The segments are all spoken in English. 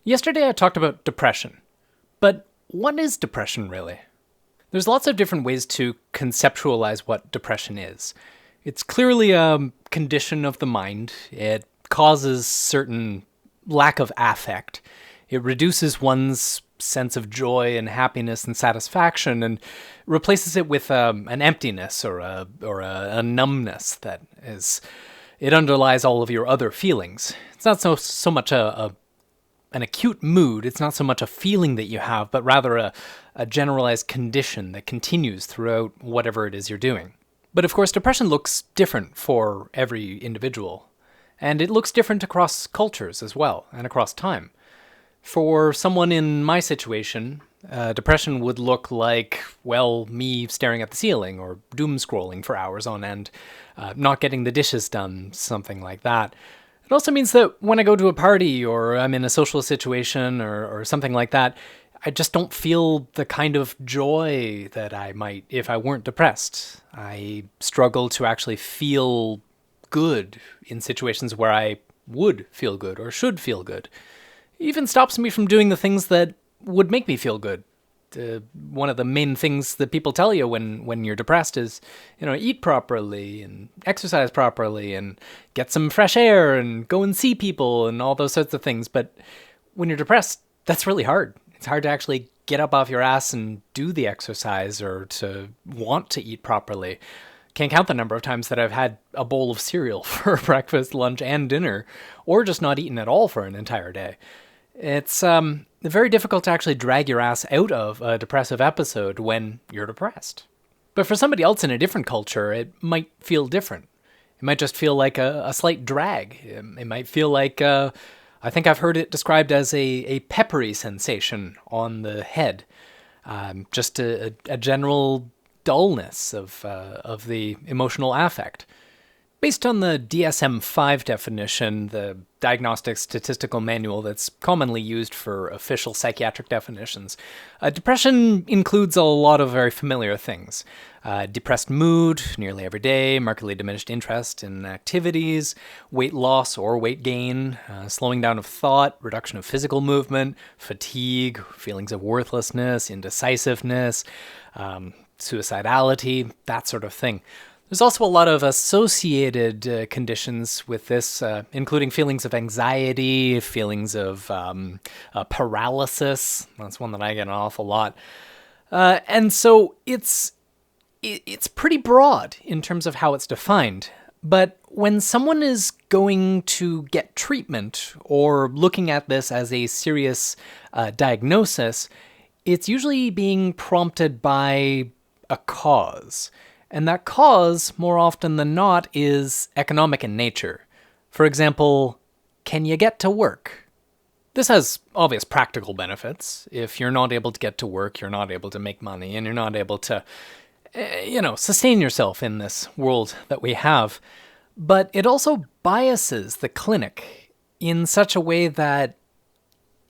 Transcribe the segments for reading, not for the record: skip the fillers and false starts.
Yesterday I talked about depression. But what is depression really? There's lots of different ways to conceptualize what depression is. It's clearly a condition of the mind. It causes certain lack of affect. It reduces one's sense of joy and happiness and satisfaction and replaces it with an emptiness or a numbness that is. It underlies all of your other feelings. It's not so much an acute mood. It's not so much a feeling that you have, but rather a generalized condition that continues throughout whatever it is you're doing. But of course, depression looks different for every individual, and it looks different across cultures as well, and across time. For someone in my situation, depression would look like, well, me staring at the ceiling or doom scrolling for hours on end, not getting the dishes done, something like that. It also means that when I go to a party or I'm in a social situation or something like that, I just don't feel the kind of joy that I might if I weren't depressed. I struggle to actually feel good in situations where I would feel good or should feel good. It even stops me from doing the things that would make me feel good. One of the main things that people tell you when you're depressed is, eat properly and exercise properly and get some fresh air and go and see people and all those sorts of things. But when you're depressed, that's really hard. It's hard to actually get up off your ass and do the exercise or to want to eat properly. Can't count the number of times that I've had a bowl of cereal for breakfast, lunch, and dinner, or just not eaten at all for an entire day. It's very difficult to actually drag your ass out of a depressive episode when you're depressed. But for somebody else in a different culture, it might feel different. It might just feel like a slight drag. It might feel like, I think I've heard it described as a peppery sensation on the head. Just a general dullness of the emotional affect. Based on the DSM-5 definition, the Diagnostic Statistical Manual that's commonly used for official psychiatric definitions, depression includes a lot of very familiar things. Depressed mood, nearly every day, markedly diminished interest in activities, weight loss or weight gain, slowing down of thought, reduction of physical movement, fatigue, feelings of worthlessness, indecisiveness, suicidality, that sort of thing. There's also a lot of associated conditions with this, including feelings of anxiety, feelings of paralysis. That's one that I get an awful lot. And so it's pretty broad in terms of how it's defined. But when someone is going to get treatment or looking at this as a serious diagnosis, it's usually being prompted by a cause. And that cause, more often than not, is economic in nature. For example, can you get to work? This has obvious practical benefits. If you're not able to get to work, you're not able to make money, and you're not able to, sustain yourself in this world that we have. But it also biases the clinic in such a way that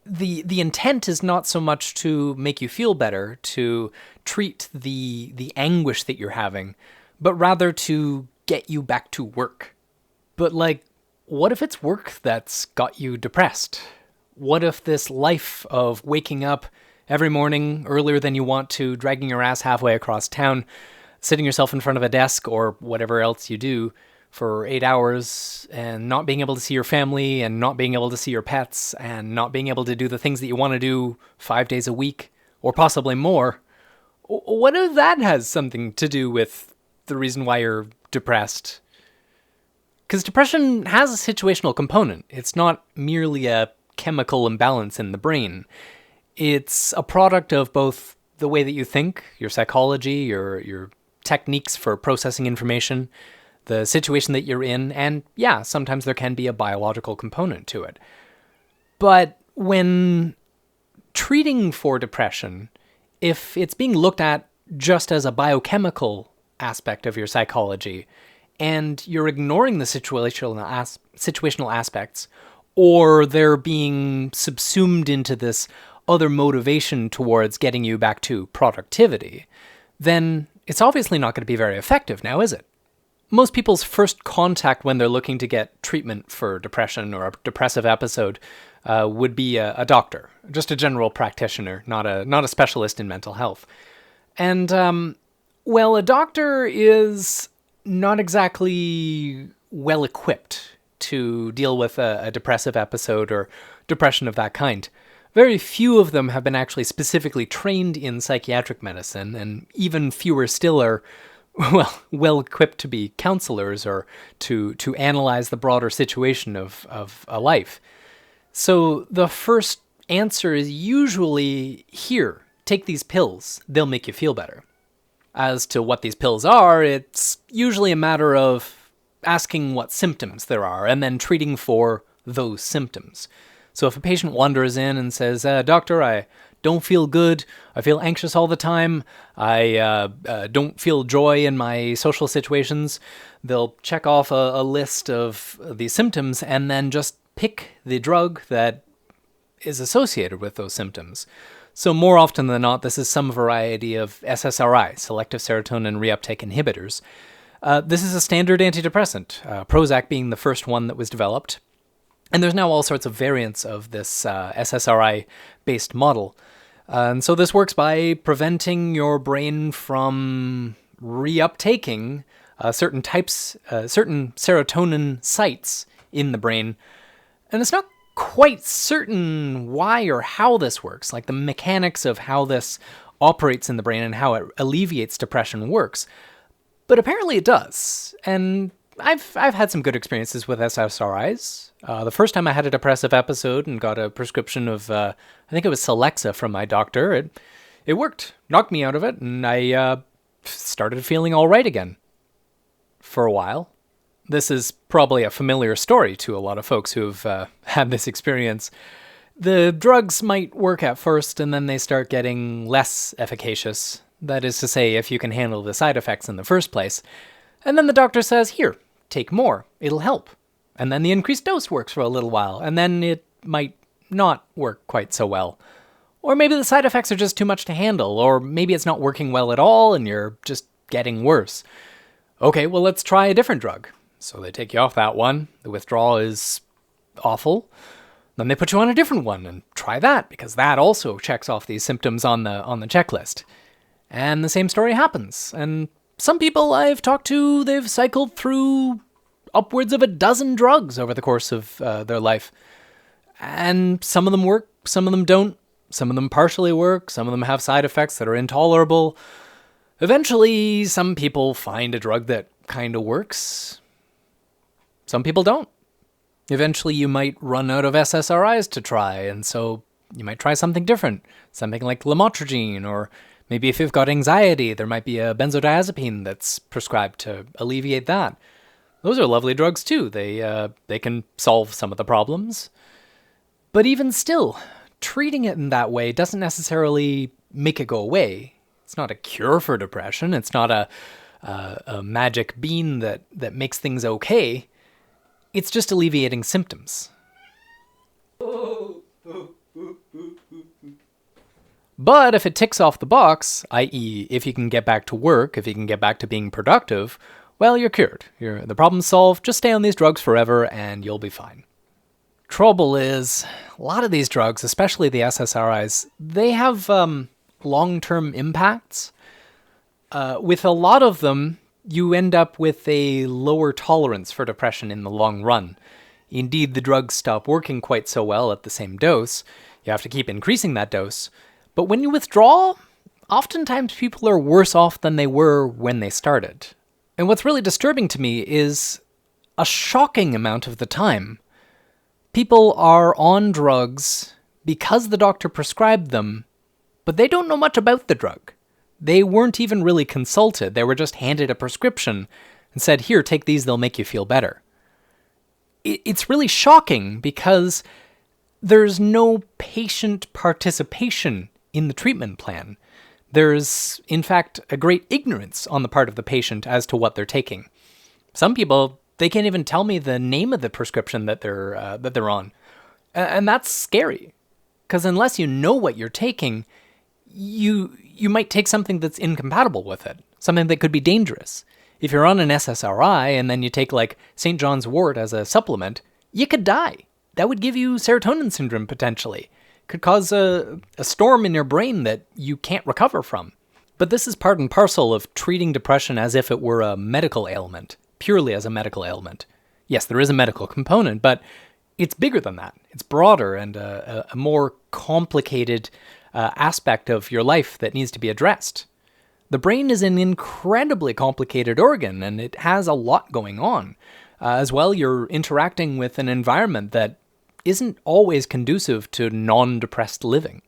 the intent is not so much to make you feel better, to treat the anguish that you're having, but rather to get you back to work. But what if it's work that's got you depressed? What if this life of waking up every morning earlier than you want to, dragging your ass halfway across town, sitting yourself in front of a desk or whatever else you do for 8 hours and not being able to see your family and not being able to see your pets and not being able to do the things that you want to do 5 days a week or possibly more? What if that has something to do with the reason why you're depressed? Because depression has a situational component. It's not merely a chemical imbalance in the brain. It's a product of both the way that you think, your psychology, your techniques for processing information, the situation that you're in, and yeah, sometimes there can be a biological component to it. But when treating for depression, if it's being looked at just as a biochemical aspect of your psychology, and you're ignoring the situational aspects, or they're being subsumed into this other motivation towards getting you back to productivity, then it's obviously not going to be very effective now, is it? Most people's first contact when they're looking to get treatment for depression or a depressive episode would be a doctor, just a general practitioner, not a specialist in mental health. And, well, a doctor is not exactly well-equipped to deal with a depressive episode or depression of that kind. Very few of them have been actually specifically trained in psychiatric medicine, and even fewer still are, well equipped to be counselors or to analyze the broader situation of a life. So the first answer is usually, here, take these pills, they'll make you feel better. As to what these pills are, it's usually a matter of asking what symptoms there are and then treating for those symptoms. So if a patient wanders in and says, "Doctor, I don't feel good, I feel anxious all the time, I don't feel joy in my social situations," they'll check off a list of these symptoms and then just pick the drug that is associated with those symptoms. So more often than not, this is some variety of SSRI, selective serotonin reuptake inhibitors. This is a standard antidepressant, Prozac being the first one that was developed. And there's now all sorts of variants of this SSRI-based model. And so this works by preventing your brain from reuptaking certain serotonin sites in the brain. And it's not quite certain why or how this works, like the mechanics of how this operates in the brain and how it alleviates depression works. But apparently it does. And I've had some good experiences with SSRIs. The first time I had a depressive episode and got a prescription of, I think it was Celexa from my doctor, it worked, knocked me out of it, and I started feeling all right again for a while. This is probably a familiar story to a lot of folks who've had this experience. The drugs might work at first, and then they start getting less efficacious. That is to say, if you can handle the side effects in the first place. And then the doctor says, "Here, take more, it'll help." And then the increased dose works for a little while, and then it might not work quite so well. Or maybe the side effects are just too much to handle, or maybe it's not working well at all and you're just getting worse. Okay, well, let's try a different drug. So they take you off that one, the withdrawal is awful. Then they put you on a different one and try that, because that also checks off these symptoms on the checklist. And the same story happens. And some people I've talked to, they've cycled through upwards of a dozen drugs over the course of their life. And some of them work, some of them don't. Some of them partially work, some of them have side effects that are intolerable. Eventually, some people find a drug that kind of works. Some people don't. Eventually, you might run out of SSRIs to try, and so you might try something different. Something like lamotrigine, or maybe if you've got anxiety, there might be a benzodiazepine that's prescribed to alleviate that. Those are lovely drugs too. They can solve some of the problems. But even still, treating it in that way doesn't necessarily make it go away. It's not a cure for depression. It's not a magic bean that makes things okay. It's just alleviating symptoms. But if it ticks off the box, i.e. if you can get back to work, if you can get back to being productive, well, you're cured. The problem's solved. Just stay on these drugs forever and you'll be fine. Trouble is, a lot of these drugs, especially the SSRIs, they have long-term impacts. With a lot of them, you end up with a lower tolerance for depression in the long run. Indeed, the drugs stop working quite so well at the same dose. You have to keep increasing that dose. But when you withdraw, oftentimes people are worse off than they were when they started. And what's really disturbing to me is a shocking amount of the time, people are on drugs because the doctor prescribed them, but they don't know much about the drug. They weren't even really consulted. They were just handed a prescription and said, "Here, take these, they'll make you feel better." It's really shocking because there's no patient participation in the treatment plan. There's, in fact, a great ignorance on the part of the patient as to what they're taking. Some people, they can't even tell me the name of the prescription that they're on. And that's scary. Because unless you know what you're taking, you might take something that's incompatible with it. Something that could be dangerous. If you're on an SSRI and then you take like St. John's wort as a supplement, you could die. that would give you serotonin syndrome potentially. Could cause a storm in your brain that you can't recover from. But this is part and parcel of treating depression as if it were a medical ailment, purely as a medical ailment. Yes, there is a medical component, but it's bigger than that. It's broader and a more complicated aspect of your life that needs to be addressed. The brain is an incredibly complicated organ, and it has a lot going on. As well, you're interacting with an environment that isn't always conducive to non-depressed living.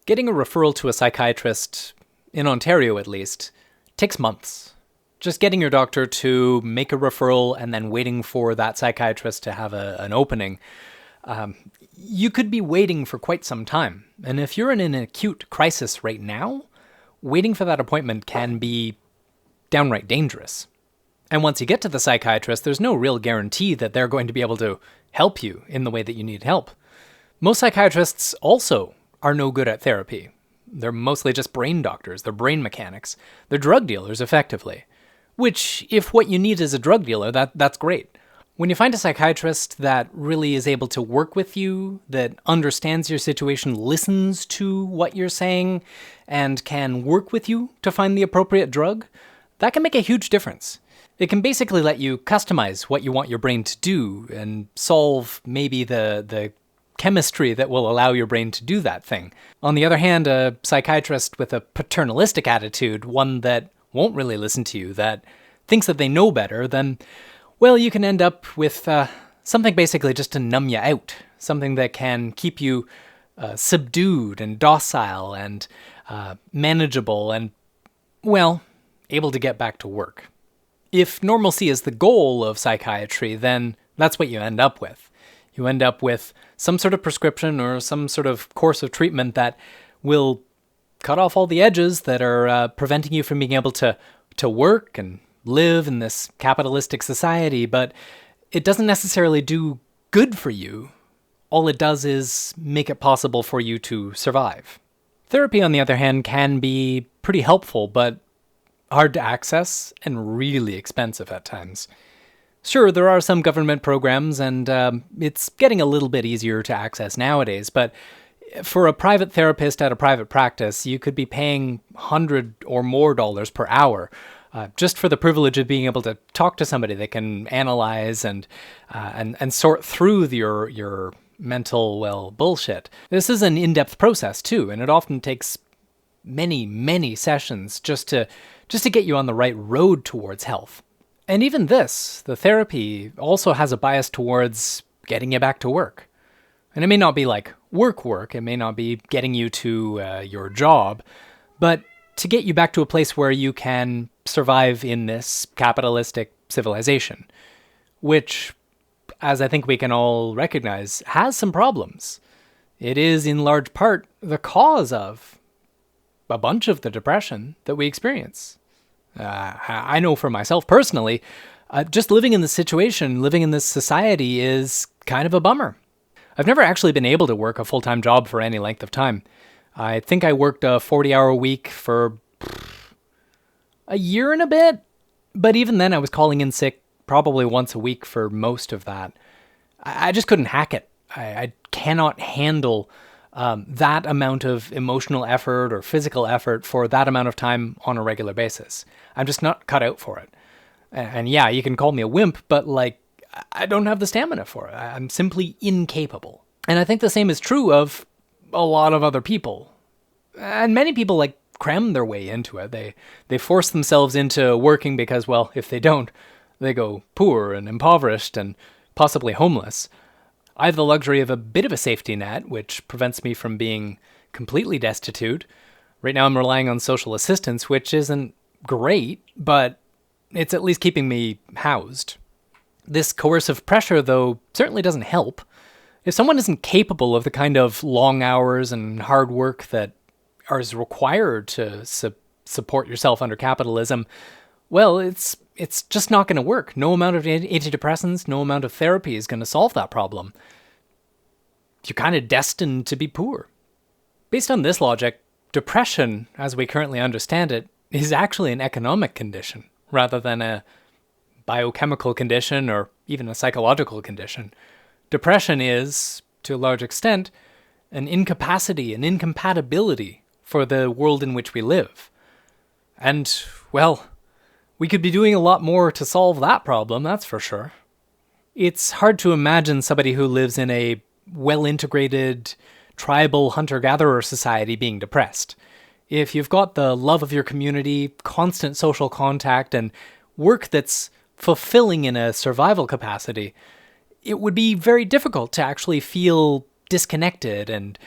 Getting a referral to a psychiatrist, in Ontario at least, takes months. Just getting your doctor to make a referral and then waiting for that psychiatrist to have an opening, you could be waiting for quite some time. And if you're in an acute crisis right now, waiting for that appointment can be downright dangerous. And once you get to the psychiatrist, there's no real guarantee that they're going to be able to help you in the way that you need help. Most psychiatrists also are no good at therapy. They're mostly just brain doctors. They're brain mechanics. They're drug dealers, effectively. Which, if what you need is a drug dealer, that's great. When you find a psychiatrist that really is able to work with you, that understands your situation, listens to what you're saying, and can work with you to find the appropriate drug, that can make a huge difference. It can basically let you customize what you want your brain to do and solve maybe the chemistry that will allow your brain to do that thing. On the other hand, a psychiatrist with a paternalistic attitude, one that won't really listen to you, that thinks that they know better, then, well, you can end up with something basically just to numb you out, something that can keep you subdued and docile and manageable and, well, able to get back to work. If normalcy is the goal of psychiatry, then that's what you end up with. You end up with some sort of prescription or some sort of course of treatment that will cut off all the edges that are preventing you from being able to work and live in this capitalistic society, but it doesn't necessarily do good for you. All it does is make it possible for you to survive. Therapy, on the other hand, can be pretty helpful, but hard to access and really expensive at times. Sure, there are some government programs, and it's getting a little bit easier to access nowadays, but for a private therapist at a private practice, you could be paying $100 or more per hour just for the privilege of being able to talk to somebody that can analyze and sort through your mental, bullshit. This is an in-depth process, too, and it often takes many, many sessions just to get you on the right road towards health. And even this, the therapy, also has a bias towards getting you back to work. And it may not be like work, it may not be getting you to your job, but to get you back to a place where you can survive in this capitalistic civilization, which, as I think we can all recognize, has some problems. It is in large part the cause of a bunch of the depression that we experience. I know for myself personally, just living in this situation, living in this society is kind of a bummer. I've never actually been able to work a full-time job for any length of time. I think I worked a 40-hour week for a year and a bit, but even then I was calling in sick probably once a week for most of that. I just couldn't hack it. I cannot handle that amount of emotional effort or physical effort for that amount of time on a regular basis. I'm just not cut out for it. And yeah, you can call me a wimp, but I don't have the stamina for it. I'm simply incapable. And I think the same is true of a lot of other people. And many people cram their way into it. They force themselves into working because, well, if they don't, they go poor and impoverished and possibly homeless. I have the luxury of a bit of a safety net, which prevents me from being completely destitute. Right now I'm relying on social assistance, which isn't great, but it's at least keeping me housed. This coercive pressure, though, certainly doesn't help. If someone isn't capable of the kind of long hours and hard work that is required to support yourself under capitalism, well, it's just not going to work. No amount of antidepressants, no amount of therapy is going to solve that problem. You're kind of destined to be poor. Based on this logic, depression, as we currently understand it, is actually an economic condition rather than a biochemical condition or even a psychological condition. Depression is, to a large extent, an incapacity, an incompatibility for the world in which we live. And, well, we could be doing a lot more to solve that problem, that's for sure. It's hard to imagine somebody who lives in a well-integrated, tribal hunter-gatherer society being depressed. If you've got the love of your community, constant social contact, and work that's fulfilling in a survival capacity, it would be very difficult to actually feel disconnected and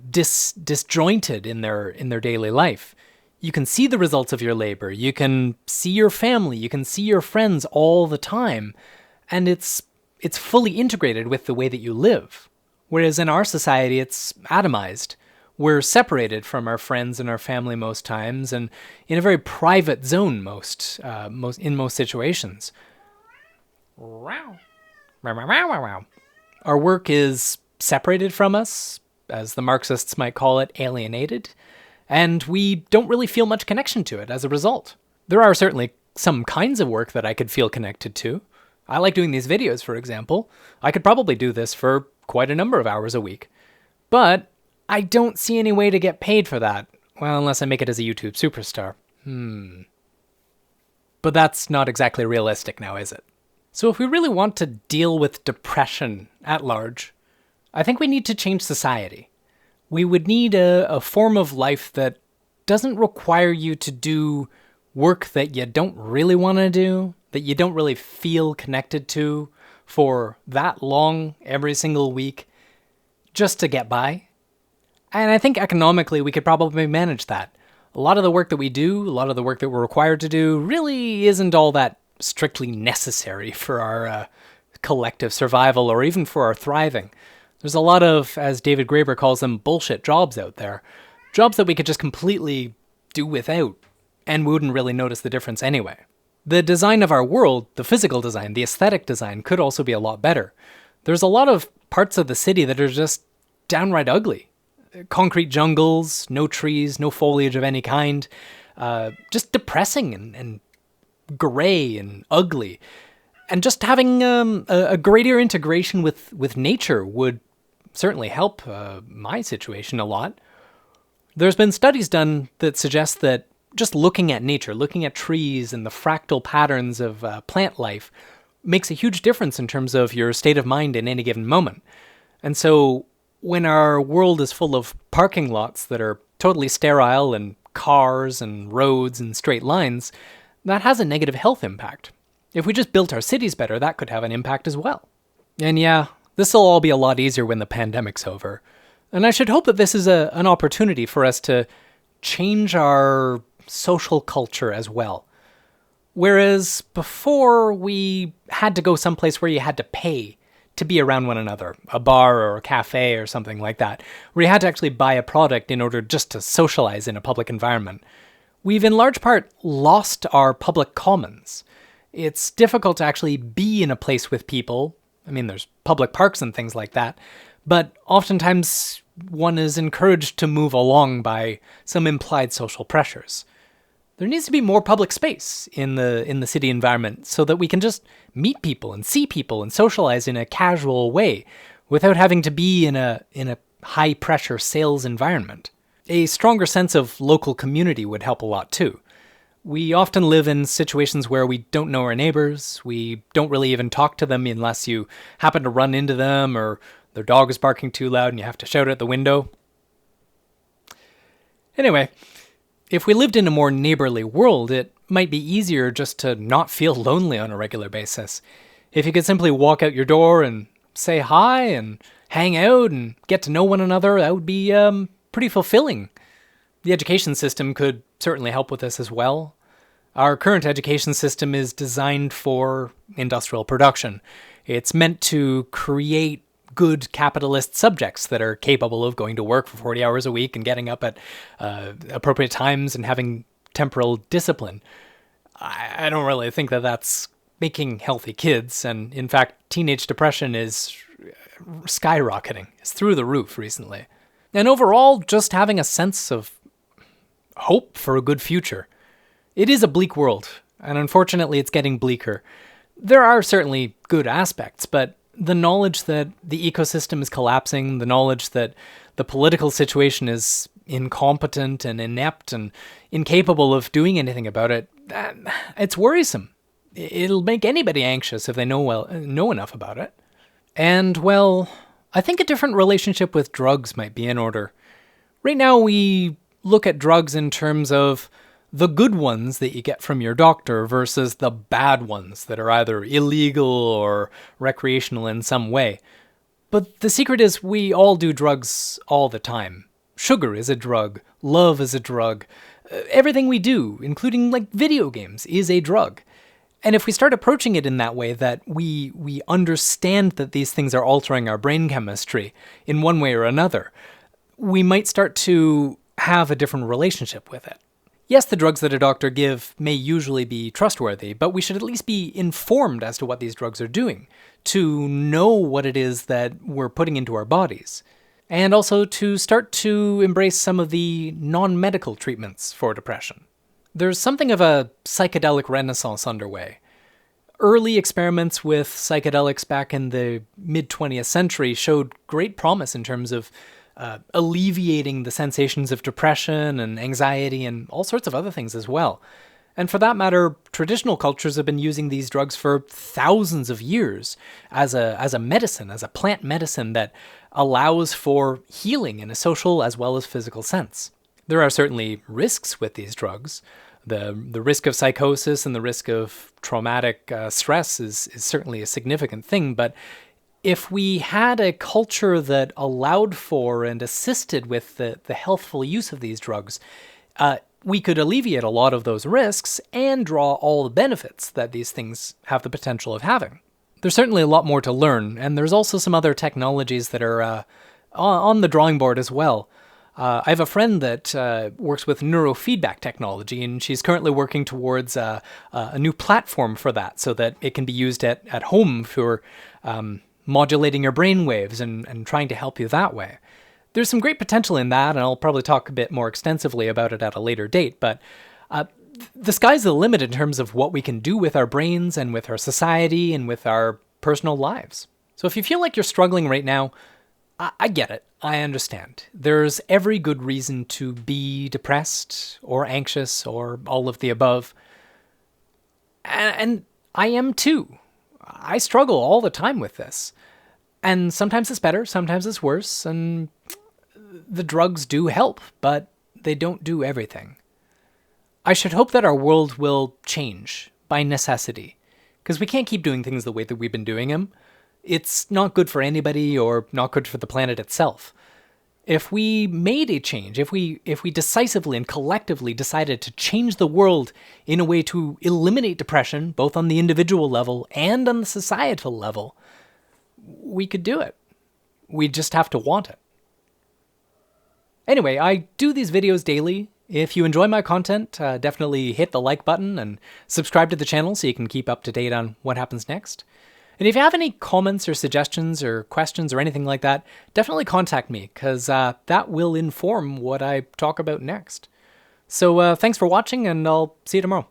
disjointed in their daily life. You can see the results of your labor, you can see your family, you can see your friends all the time, and it's fully integrated with the way that you live. Whereas in our society, it's atomized. We're separated from our friends and our family most times, and in a very private zone in most situations. Our work is separated from us, as the Marxists might call it, alienated, and we don't really feel much connection to it as a result. There are certainly some kinds of work that I could feel connected to. I like doing these videos, for example. I could probably do this for quite a number of hours a week. But I don't see any way to get paid for that. Well, unless I make it as a YouTube superstar. But that's not exactly realistic now, is it? So if we really want to deal with depression at large, I think we need to change society. We would need a form of life that doesn't require you to do work that you don't really want to do, that you don't really feel connected to for that long every single week, just to get by. And I think economically we could probably manage that. A lot of the work that we do, a lot of the work that we're required to do, really isn't all that strictly necessary for our collective survival or even for our thriving. There's a lot of, as David Graeber calls them, bullshit jobs out there. Jobs that we could just completely do without and wouldn't really notice the difference anyway. The design of our world, the physical design, the aesthetic design, could also be a lot better. There's a lot of parts of the city that are just downright ugly. Concrete jungles, no trees, no foliage of any kind, just depressing and gray and ugly. And just having a greater integration with nature would certainly help my situation a lot. There's been studies done that suggest that just looking at nature, looking at trees and the fractal patterns of plant life makes a huge difference in terms of your state of mind in any given moment. And so when our world is full of parking lots that are totally sterile and cars and roads and straight lines, that has a negative health impact. If we just built our cities better, that could have an impact as well. And yeah, this will all be a lot easier when the pandemic's over. And I should hope that this is an opportunity for us to change our social culture as well. Whereas before we had to go someplace where you had to pay to be around one another, a bar or a cafe or something like that, where you had to actually buy a product in order just to socialize in a public environment, we've in large part lost our public commons. It's difficult to actually be in a place with people. I mean, there's public parks and things like that, but oftentimes one is encouraged to move along by some implied social pressures. There needs to be more public space in the city environment so that we can just meet people and see people and socialize in a casual way without having to be in a high pressure sales environment. A stronger sense of local community would help a lot too. We often live in situations where we don't know our neighbors, we don't really even talk to them unless you happen to run into them or their dog is barking too loud and you have to shout out the window. Anyway, if we lived in a more neighborly world, it might be easier just to not feel lonely on a regular basis. If you could simply walk out your door and say hi and hang out and get to know one another, that would be pretty fulfilling. The education system could certainly help with this as well. Our current education system is designed for industrial production. It's meant to create good capitalist subjects that are capable of going to work for 40 hours a week and getting up at appropriate times and having temporal discipline. I don't really think that that's making healthy kids. And in fact, teenage depression is skyrocketing. It's through the roof recently. And overall, just having a sense of hope for a good future. It is a bleak world, and unfortunately it's getting bleaker. There are certainly good aspects, but the knowledge that the ecosystem is collapsing, the knowledge that the political situation is incompetent and inept and incapable of doing anything about it, it's worrisome. It'll make anybody anxious if they know enough about it. And, well, I think a different relationship with drugs might be in order. Right now we look at drugs in terms of the good ones that you get from your doctor versus the bad ones that are either illegal or recreational in some way. But the secret is we all do drugs all the time. Sugar is a drug. Love is a drug. Everything we do, including like video games, is a drug. And if we start approaching it in that way, that we understand that these things are altering our brain chemistry in one way or another, we might start to have a different relationship with it. Yes, the drugs that a doctor give may usually be trustworthy, but we should at least be informed as to what these drugs are doing, to know what it is that we're putting into our bodies, and also to start to embrace some of the non-medical treatments for depression. There's something of a psychedelic renaissance underway. Early experiments with psychedelics back in the mid-20th century showed great promise in terms of alleviating the sensations of depression and anxiety and all sorts of other things as well. And for that matter, traditional cultures have been using these drugs for thousands of years as a medicine, as a plant medicine that allows for healing in a social as well as physical sense. There are certainly risks with these drugs. The risk of psychosis and the risk of traumatic stress is certainly a significant thing, but if we had a culture that allowed for and assisted with the healthful use of these drugs, we could alleviate a lot of those risks and draw all the benefits that these things have the potential of having. There's certainly a lot more to learn, and there's also some other technologies that are on the drawing board as well. I have a friend that works with neurofeedback technology, and she's currently working towards a new platform for that so that it can be used at home for modulating your brain waves and trying to help you that way. There's some great potential in that, and I'll probably talk a bit more extensively about it at a later date, but the sky's the limit in terms of what we can do with our brains and with our society and with our personal lives. So if you feel like you're struggling right now, I get it. I understand. There's every good reason to be depressed or anxious or all of the above. And I am too. I struggle all the time with this. And sometimes it's better, sometimes it's worse, and the drugs do help, but they don't do everything. I should hope that our world will change by necessity, because we can't keep doing things the way that we've been doing them. It's not good for anybody or not good for the planet itself. If we made a change, if we decisively and collectively decided to change the world in a way to eliminate depression, both on the individual level and on the societal level, we could do it. We just have to want it. Anyway, I do these videos daily. If you enjoy my content, definitely hit the like button and subscribe to the channel so you can keep up to date on what happens next. And if you have any comments or suggestions or questions or anything like that, definitely contact me, because that will inform what I talk about next. So thanks for watching, and I'll see you tomorrow.